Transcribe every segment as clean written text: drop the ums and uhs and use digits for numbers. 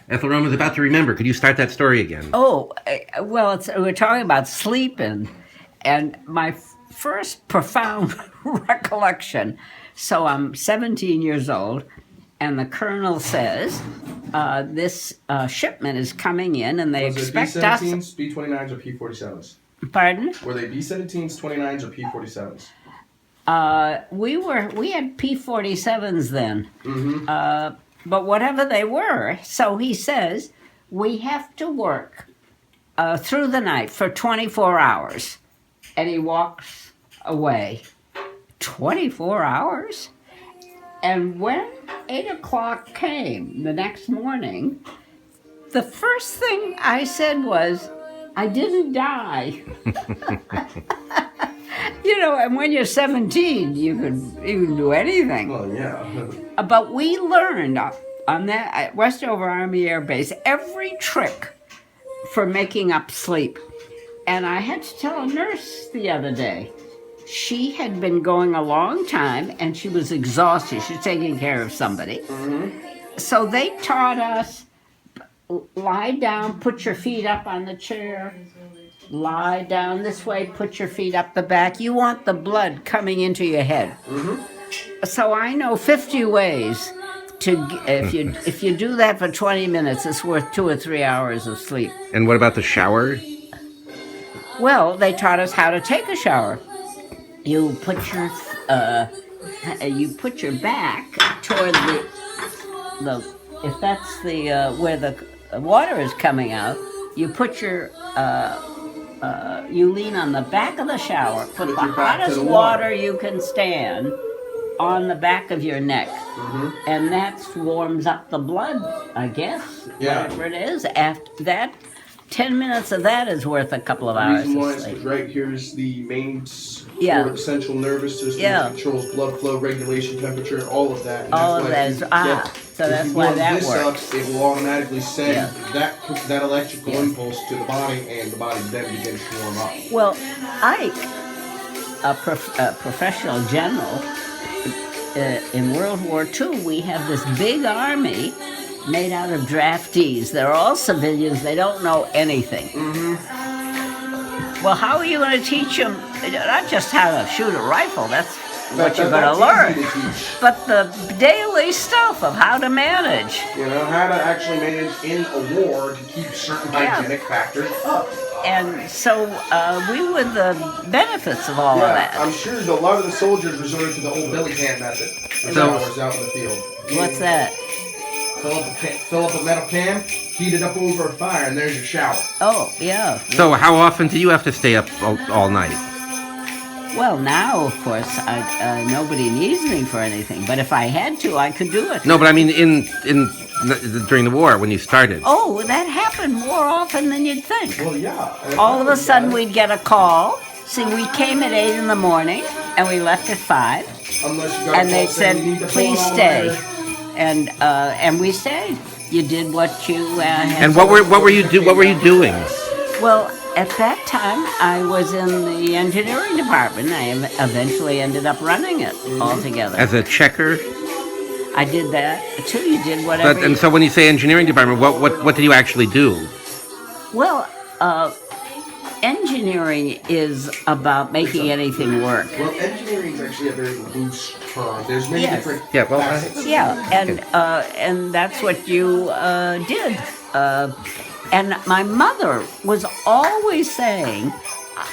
Ethel Romm is about to remember. Could you start that story again? Oh, well, we're talking about sleep, and my first profound recollection. So I'm 17 years old, and the colonel says, this shipment is coming in, and they expect us... B-17s, B-29s, or P-47s? Pardon? Were they B-17s, 29s, or P-47s? We had P-47s then. Mm-hmm. But whatever they were, so he says, we have to work through the night for 24 hours. And he walks away. 24 hours? And when 8 o'clock came the next morning, the first thing I said was, I didn't die. You know, and when you're 17, you can do anything. Well, yeah. But we learned on that at Westover Air Base every trick for making up sleep. And I had to tell a nurse the other day. She had been going a long time, and she was exhausted. She's taking care of somebody. Mm-hmm. So they taught us, lie down, put your feet up on the chair. Lie down this way, put your feet up the back. You want the blood coming into your head. Mm-hmm. So I know 50 ways to, if you do that for 20 minutes, it's worth 2 or 3 hours of sleep. And what about the shower? Well, they taught us how to take a shower. You put your back toward the if that's the where the water is coming out. You put your you lean on the back of the shower, put the hottest water you can stand on the back of your neck, and that warms up the blood, I guess, whatever it is. After that, 10 minutes of that is worth a couple of hours The reason why of sleep. is right here's the main central nervous system that controls blood flow, regulation, temperature, all of that. And all of that is, so that's why that works. It will automatically send that electrical impulse to the body, and the body then begins to warm up. Well, Ike, a professional general, in World War II, we have this big army made out of draftees. They're all civilians. They don't know anything. Mm-hmm. Well, how are you going to teach them, not just how to shoot a rifle, that's what you're going to learn, but the daily stuff of how to manage. You know, how to actually manage in a war to keep certain hygienic factors up. And so we were the benefits of all of that. I'm sure a lot of the soldiers resorted to the old billy can method. Hours out in the field. What's that? Fill up a metal can, heat it up over a fire, and there's your shower. Oh, yeah. So how often do you have to stay up all night? Well, now, of course, nobody needs me for anything. But if I had to, I could do it. No, but I mean during the war when you started. Oh, that happened more often than you'd think. Well, yeah. All of a sudden, we'd get a call. See, we came at 8 in the morning, and we left at 5. And they said, please stay. And we stayed. You did what you had. And what were you doing? Well, at that time, I was in the engineering department. I eventually ended up running it altogether. As a checker? I did that too. You did whatever. And so when you say engineering department, what did you actually do? Well, engineering is about making anything work. Well, engineering is actually a very loose term. There's many different facets. And that's what you did. And my mother was always saying,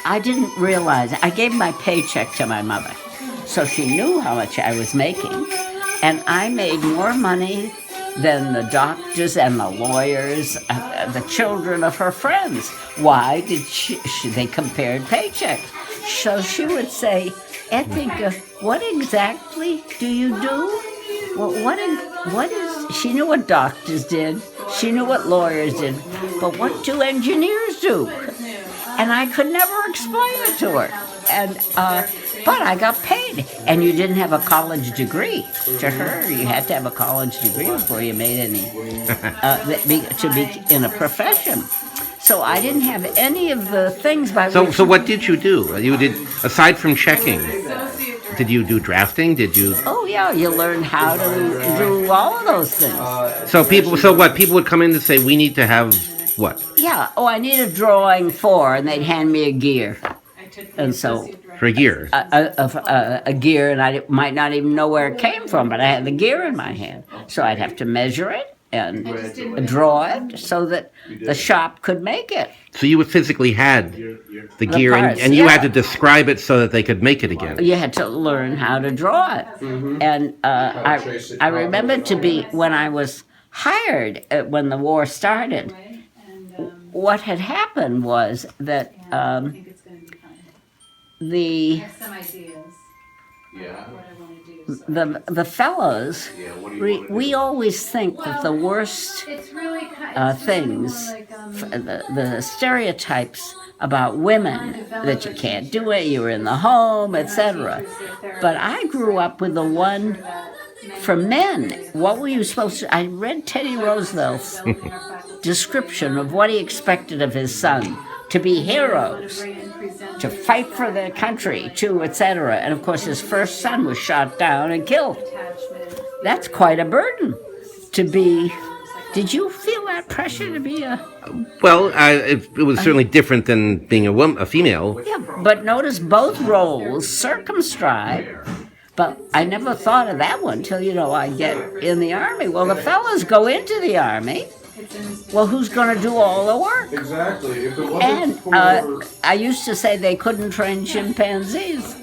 I didn't realize, I gave my paycheck to my mother, so she knew how much I was making. And I made more money than the doctors and the lawyers, the children of her friends. Why did they compared paychecks? So she would say, Ethinka, what exactly do you do? Well, what is, she knew what doctors did, she knew what lawyers did, but what do engineers do? And I could never explain it to her. And, but I got paid. And you didn't have a college degree. To her, you had to have a college degree before you made any, to be in a profession. So I didn't have any of the things by which... So what did you do? You did, aside from checking, Did you do drafting? Did you? Oh yeah, you learn how to do all of those things. So what? People would come in and say, "We need to have what?" Yeah. Oh, I need a drawing for, and they'd hand me a gear, and so For a gear. a gear, and I might not even know where it came from, but I had the gear in my hand, so I'd have to measure it and draw it so that the shop could make it. So you physically had the gear, parts, and you yeah. had to describe it so that they could make it again. You had to learn how to draw it, and I remember when I was hired when the war started. What had happened was that the the fellows, we always think that the worst things, the stereotypes about women, that you can't do it, you're in the home, etc. But I grew up with the one for men. What were you supposed to? I read Teddy Roosevelt's description of what he expected of his son: to be heroes, to fight for their country, to etc. And of course, his first son was shot down and killed. That's quite a burden to be. Did you feel that pressure to be a? Well, it was certainly different than being a female. Yeah, but notice both roles circumscribed. But I never thought of that one till, I get in the Army. Well, the fellas go into the Army. Well, who's going to do all the work? Exactly. If it wasn't I used to say they couldn't train chimpanzees.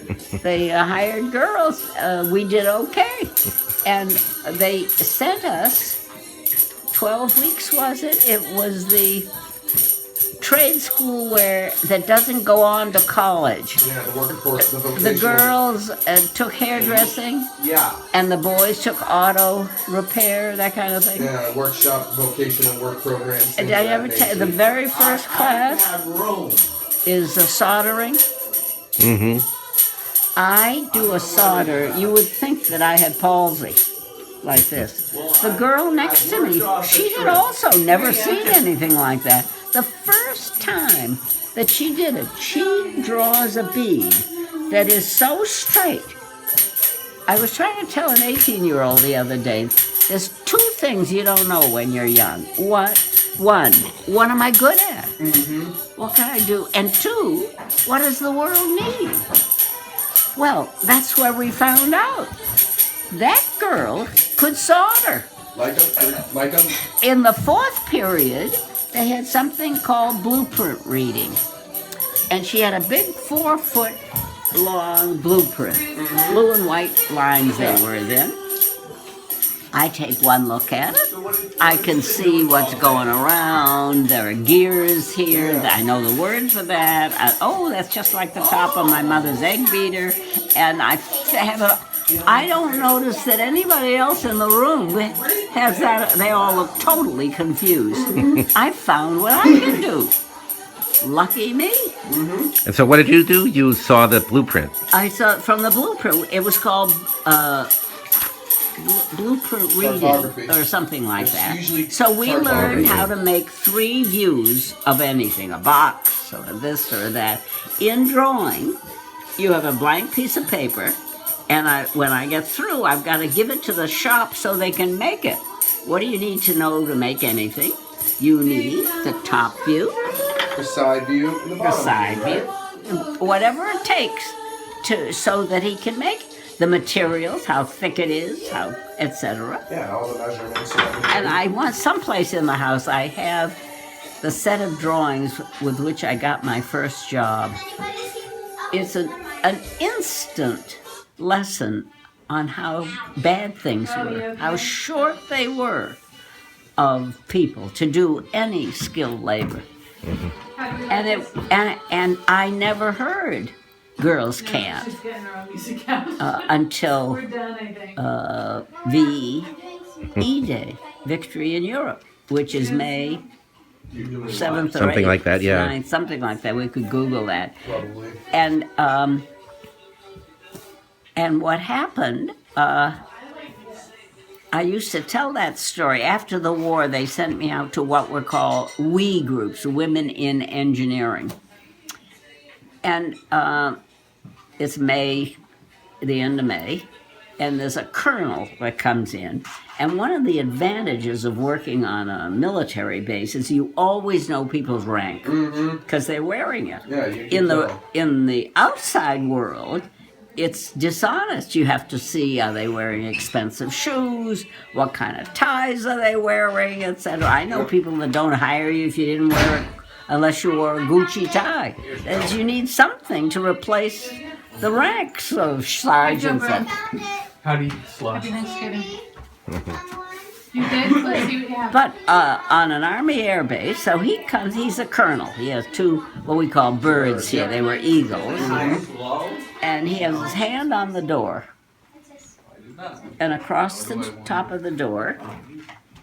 They hired girls. We did okay. And they sent us, 12 weeks was it? It was the trade school that doesn't go on to college. Yeah, the workforce, The girls took hairdressing. Yeah. And the boys took auto repair, that kind of thing. Yeah, workshop, vocational work programs. Did I ever tell you, the very first class is soldering. Mm-hmm. I do a solder. You would think that I had palsy, like this. The girl next to me, she had also never seen anything like that. The first time that she did it, she draws a bead that is so straight. I was trying to tell an 18-year-old the other day, there's two things you don't know when you're young. One, what am I good at? Mm-hmm. What can I do? And two, what does the world need? Well, that's where we found out. That girl could solder. Like them. In the fourth period, they had something called blueprint reading. And she had a big 4-foot-long blueprint. Mm-hmm. Blue and white lines they were then. I take one look at it. I can see what's going around. There are gears here. I know the word for that. That's just like the top of my mother's egg beater. And I don't notice that anybody else in the room has that. They all look totally confused. I found what I can do. Lucky me. Mm-hmm. And so what did you do? You saw the blueprint. I saw it from the blueprint. It was called blueprint reading or something like that. So we learned how to make 3 views of anything, a box or this or that. In drawing, you have a blank piece of paper, and when I get through, I've got to give it to the shop so they can make it. What do you need to know to make anything? You need the top view, the side view, and the bottom view, whatever it takes so that he can make it. The materials, how thick it is, how etc. Yeah, all the measurements. And I want someplace in the house. I have the set of drawings with which I got my first job. It's an instant lesson on how bad things were, how short they were of people to do any skilled labor. Mm-hmm. And I never heard girls can't until VE Day, Victory in Europe, which is May 7th or 8th. Something like that, yeah. 9th, something like that. We could Google that. Probably. And what happened, I used to tell that story. After the war, they sent me out to what were called WWII groups, Women in Engineering. And it's May the end of May, and there's a colonel that comes in. And one of the advantages of working on a military base is you always know people's rank because they're wearing it. Yeah, you can tell. In the outside world, it's dishonest. You have to see, are they wearing expensive shoes? What kind of ties are they wearing, etc. I know people that don't hire you if you didn't wear it unless you wore a Gucci tie. As you need something to replace the ranks of sergeants. Howdy, Slush. Happy Thanksgiving. You did? Let's see what you have. But on an Army air base, so he comes, he's a colonel. He has two, what we call birds here. They were eagles. And he has his hand on the door. And across the top of the door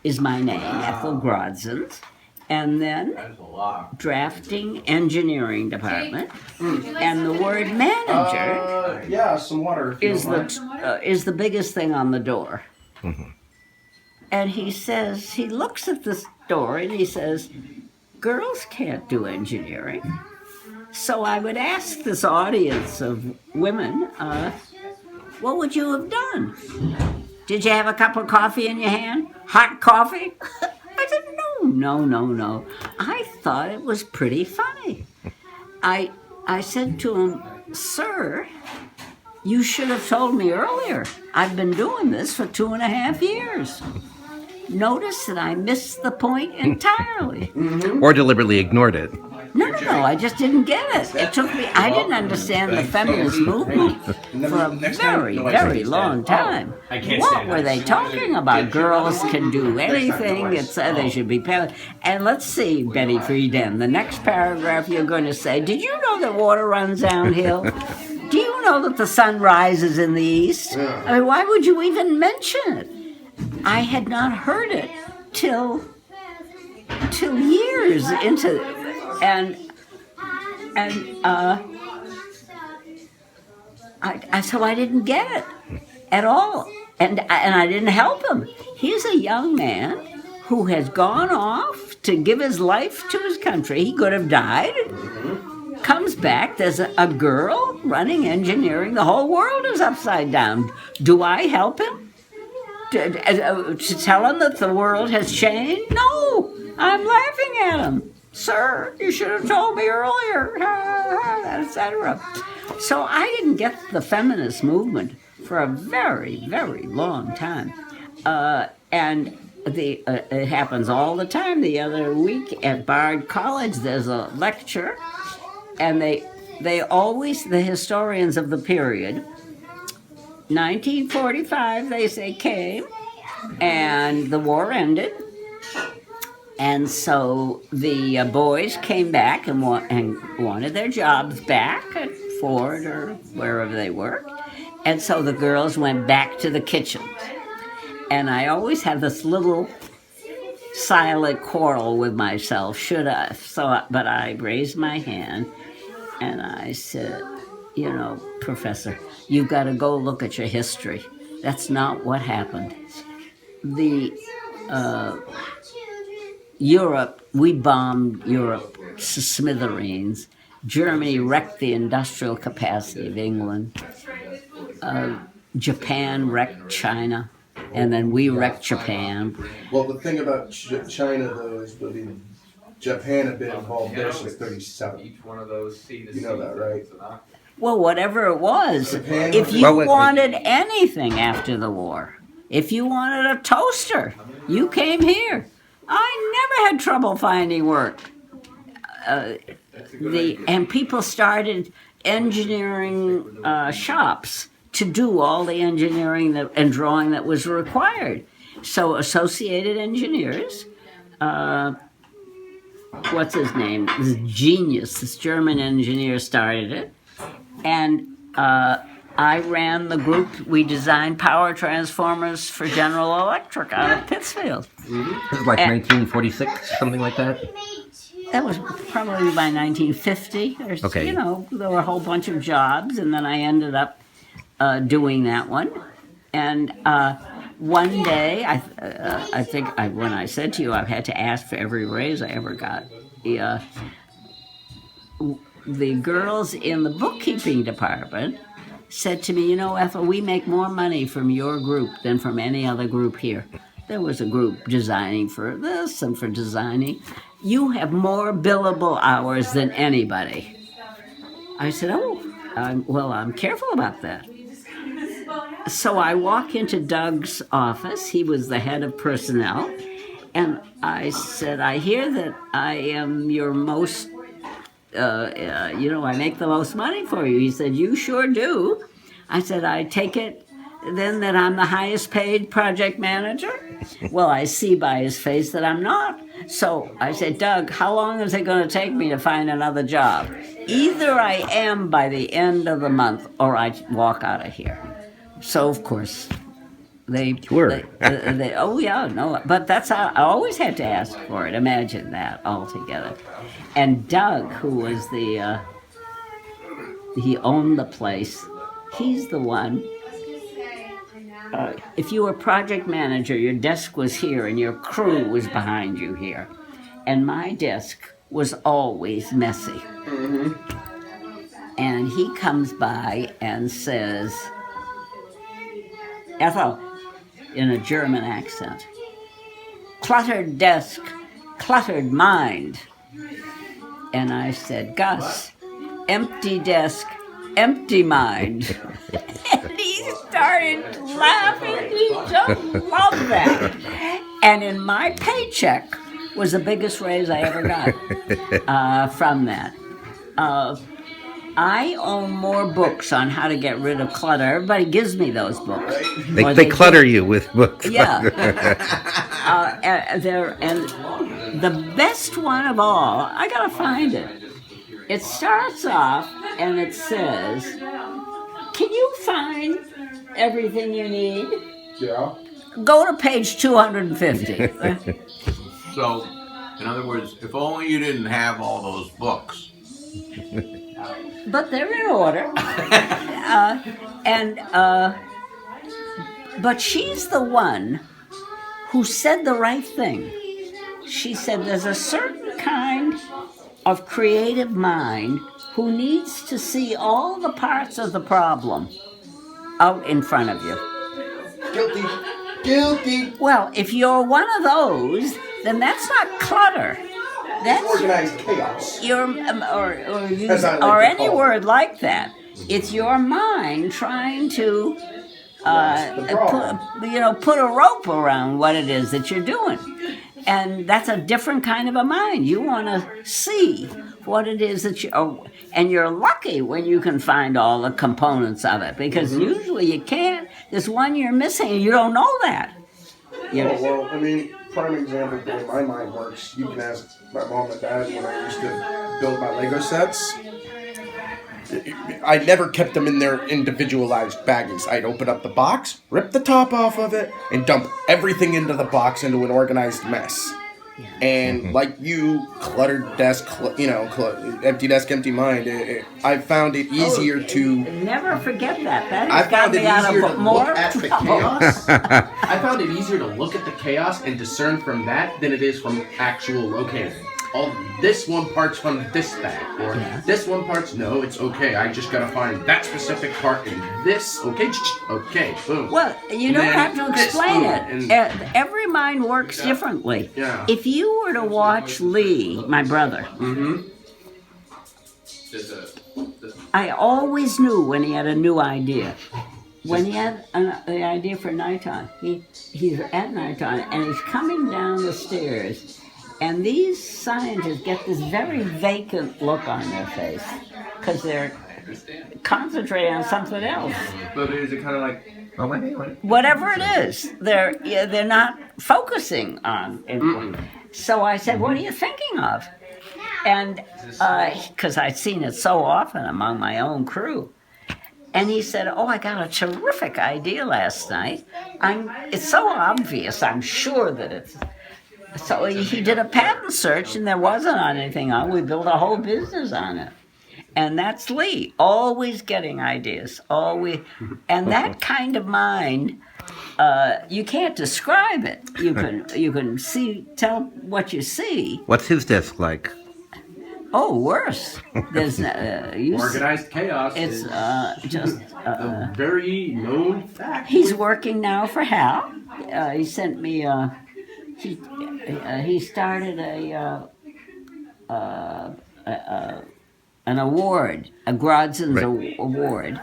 is my name, Ethel Grodzins. And then drafting engineering department. And the word manager Yeah, some water. If you is don't mind. is the biggest thing on the door. And he says, he looks at this door and he says, girls can't do engineering. So I would ask this audience of women, what would you have done? Did you have a cup of coffee in your hand? Hot coffee? I said, no. I thought it was pretty funny. I said to him, sir, you should have told me earlier. I've been doing this for 2.5 years. Notice that I missed the point entirely. Or deliberately ignored it. No, I just didn't get it. It took me, I didn't understand the feminist movement for a very long time. What were they talking about? Girls can do anything, it said they should be parents. And let's see, Betty Friedan, the next paragraph you're going to say, did you know that water runs downhill? Do you know that the sun rises in the east? I mean, why would you even mention it? I had not heard it till years into, so I didn't get it at all, and I didn't help him. He's a young man who has gone off to give his life to his country. He could have died. Comes back, there's a girl running engineering. The whole world is upside down. Do I help him? To tell him that the world has changed? No, I'm laughing at him. Sir, you should have told me earlier, etc. So I didn't get the feminist movement for a very long time. And it happens all the time. The other week at Bard College, there's a lecture, and they always, the historians of the period, 1945, they say, came, and the war ended. And so the boys came back and wanted their jobs back at Ford or wherever they worked. And so the girls went back to the kitchens. And I always had this little silent quarrel with myself, should I? But I raised my hand and I said, you know, Professor, you've got to go look at your history. That's not what happened. Europe, we bombed Europe to smithereens. Germany wrecked the industrial capacity of England. Japan wrecked China, and then we wrecked Japan. Well, the thing about China, though, is Japan had been involved there since '37. Each one of those You know that, right? Well, whatever it was, if you wanted anything after the war, if you wanted a toaster, you came here. I never had trouble finding work. And people started engineering shops to do all the engineering and drawing that was required. So Associated Engineers, what's his name? This genius, this German engineer started it. And I ran the group. We designed power transformers for General Electric out of Pittsfield. This is like 1946, something like that? That was probably by 1950. Okay. You know, there were a whole bunch of jobs, and then I ended up doing that one. And one day, I think when I said to you I've had to ask for every raise I ever got, the girls in the bookkeeping department said to me, you know, Ethel, we make more money from your group than from any other group here. There was a group designing for this and for designing. You have more billable hours than anybody. I said, oh, I'm careful about that. So I walk into Doug's office. He was the head of personnel. And I said, I hear that I am your most, I make the most money for you. He said, you sure do. I said, I take it then that I'm the highest paid project manager? Well, I see by his face that I'm not. So I said, Doug, how long is it going to take me to find another job? Either I am by the end of the month or I walk out of here. So, of course, but that's how I always had to ask for it. Imagine that altogether. And Doug, who was he owned the place, he's the one. If you were project manager, your desk was here and your crew was behind you here. And my desk was always messy. Mm-hmm. And he comes by and says, Ethel, in a German accent, cluttered desk, cluttered mind. And I said, Gus, empty desk, empty mind. And he started laughing. He just loved that. And in my paycheck was the biggest raise I ever got from that. I own more books on how to get rid of clutter. Everybody gives me those books. They clutter you with books. Yeah. And the best one of all, I gotta find it. It starts off and it says, can you find everything you need? Yeah. Go to page 250. So, in other words, if only you didn't have all those books. But they're in order. But she's the one who said the right thing. She said there's a certain kind of creative mind who needs to see all the parts of the problem out in front of you. Guilty. Well, if you're one of those, then that's not clutter. That's Organized chaos. Or any word like that. It's your mind trying to, put a rope around what it is that you're doing. And that's a different kind of a mind. You want to see what it is that and you're lucky when you can find all the components of it, because usually you can't. There's one you're missing and you don't know that. Well, I mean, prime example of the way my mind works, you can ask my mom and dad when I used to build my Lego sets. I never kept them in their individualized baggies. I'd open up the box, rip the top off of it, and dump everything into the box into an organized mess. And like you, cluttered desk, empty desk, empty mind. I found it easier to. Never forget that. I found it easier to more look at the chaos. I found it easier to look at the chaos and discern from that than it is from actual locating. This one part's from this bag, or this one part's no, it's okay. I just gotta find that specific part in this. Okay, boom. Well, you don't have to explain it. Every mind works differently. Yeah. If you were to watch Lee, my brother, I always knew when he had a new idea. When he had the idea for nighttime, he's at nighttime and he's coming down the stairs. And these scientists get this very vacant look on their face because they're concentrating on something else. But is it kind of like, whatever it is, they're not focusing on it. So I said, "What are you thinking of?" And because I'd seen it so often among my own crew. And he said, "Oh, I got a terrific idea last night. It's so obvious. I'm sure that it's." So he did a patent search, and there wasn't anything on it. We built a whole business on it. And that's Lee, always getting ideas, always. And that kind of mind, you can't describe it. You can tell what you see. What's his desk like? Oh, worse. There's Organized chaos it's is just. a very known fact. He's working now for Hal. He sent me. He started an award, a Grodzins award,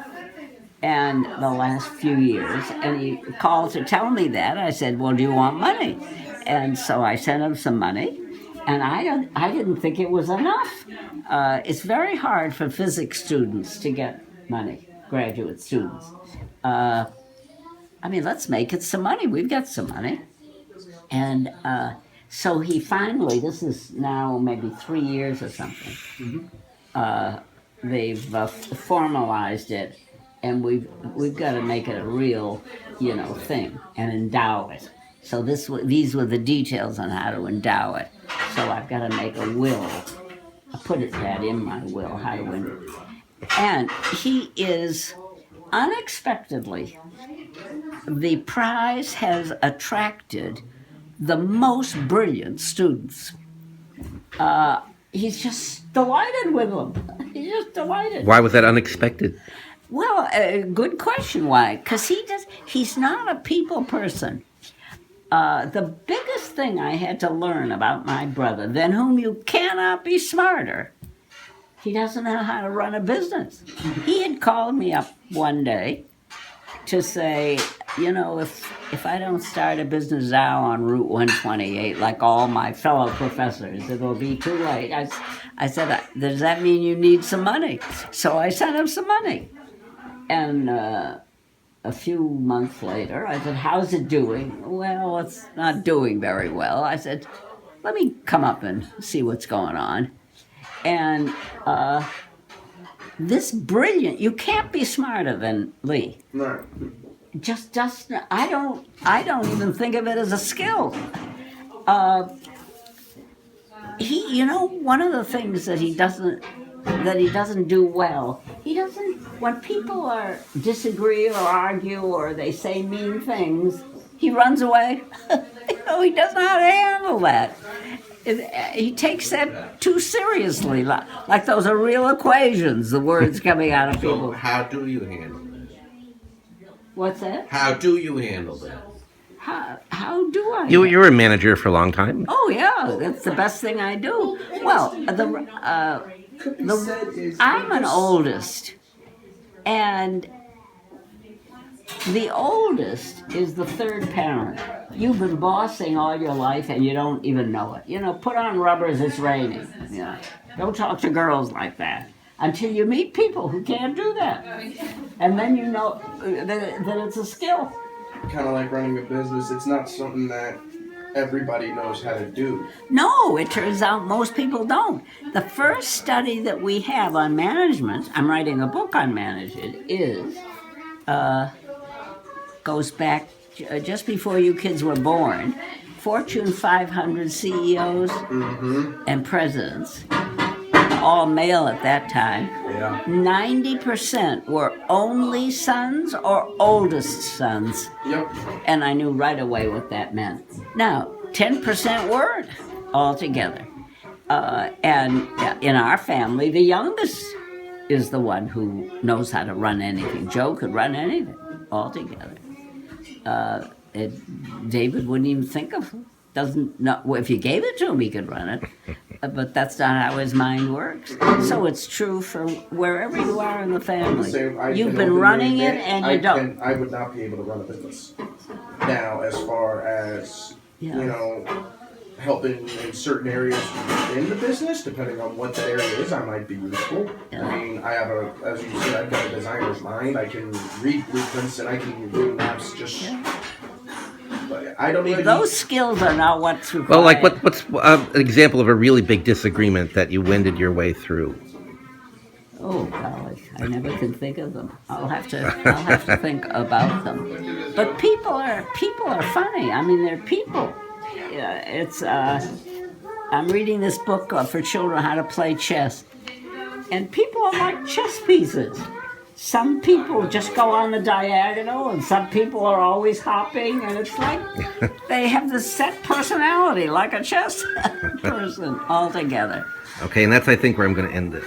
and the last few years. And he called to tell me that. I said, "Well, do you want money?" And so I sent him some money. And I didn't think it was enough. It's very hard for physics students to get money, graduate students. Let's make it some money. We've got some money. And so he finally, this is now maybe 3 years or something, they've formalized it, and we've got to make it a real, thing and endow it. So these were the details on how to endow it. So I've got to make a will. I put that in my will, how to endow. And he is unexpectedly, the prize has attracted the most brilliant students. He's just delighted with them. He's just delighted. Why was that unexpected? Well, good question. Why? Because he's not a people person. The biggest thing I had to learn about my brother, than whom you cannot be smarter, he doesn't know how to run a business. He had called me up one day to say, if I don't start a business now on Route 128 like all my fellow professors, it'll be too late. I said, does that mean you need some money? So I sent him some money. And a few months later, I said, how's it doing? Well, it's not doing very well. I said, let me come up and see what's going on. And this brilliant, you can't be smarter than Lee. Right. Just I don't even think of it as a skill. One of the things that he doesn't do well, when people disagree or argue or they say mean things, he runs away. He doesn't know how to handle that. He takes that too seriously, like those are real equations, the words coming out of So people. how do you handle this? What's that? How do you handle that? How do I? You were a manager for a long time. Oh yeah, that's the best thing I do. Well, I'm an oldest, and the oldest is the third parent. You've been bossing all your life and you don't even know it. Put on rubbers, it's raining. Don't talk to girls like that until you meet people who can't do that. And then you know that it's a skill. Kind of like running a business, it's not something that everybody knows how to do. No, it turns out most people don't. The first study that we have on management, I'm writing a book on management, goes back just before you kids were born. Fortune 500 CEOs and presidents, all male at that time, 90% were only sons or oldest sons. Yep. And I knew right away what that meant. Now, 10% weren't altogether. And in our family, the youngest is the one who knows how to run anything. Joe could run anything altogether. David wouldn't even think of, doesn't know, well, if you gave it to him, he could run it. But that's not how his mind works. So it's true for wherever you are in the family. You've been running it and you don't. I would not be able to run a business. Now, as far as, helping in certain areas within the business, depending on what that area is, I might be useful. Yeah. I mean, as you said, I've got a designer's mind. I can read blueprints and I can do maps just... But I don't even... Those skills are not what's required. Well, like what's an example of a really big disagreement that you wended your way through? Oh golly, I never can think of them. I'll have to think about them. But people are funny. I mean, they're people. I'm reading this book for children, how to play chess, and people are like chess pieces. Some people just go on the diagonal, and some people are always hopping, and it's like they have this set personality, like a chess person altogether. Okay, and that's, I think, where I'm going to end this.